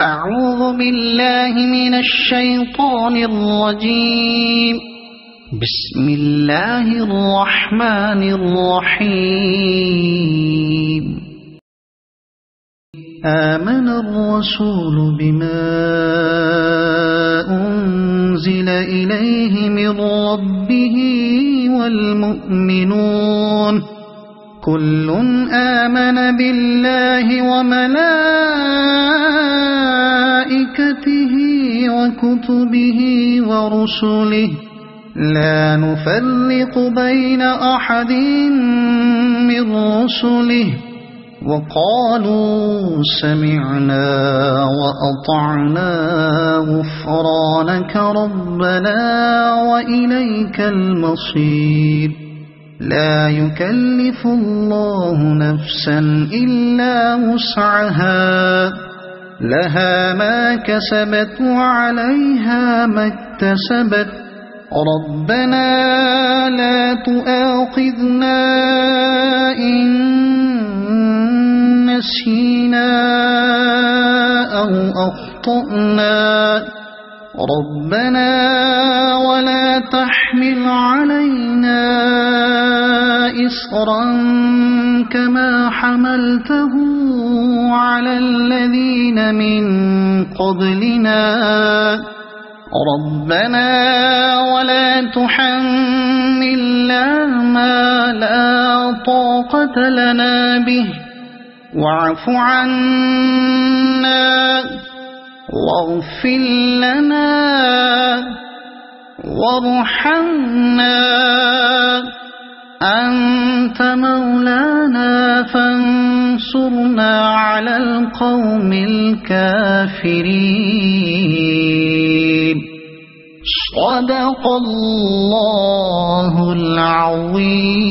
أعوذ بالله من الشيطان الرجيم. بسم الله الرحمن الرحيم. آمن الرسول بما أنزل إليه من ربه والمؤمنون كل آمن بالله وملائكته وكتبه ورسله لا نفرق بين أحد من رسله وقالوا سمعنا وأطعنا غفرانك ربنا وإليك المصير. لا يكلف الله نفسا إلا وسعها لها ما كسبت وعليها ما اكتسبت ربنا لا تؤاخذنا إن نسينا أو أخطأنا ربنا ولا تحمل علينا إصرا كما حملته على الذين من قبلنا ربنا ولا تحملنا ما لا طاقة لنا به واعف عنا واغفر لنا وارحمنا أنت مولانا فانصرنا على القوم الكافرين. صدق الله العظيم.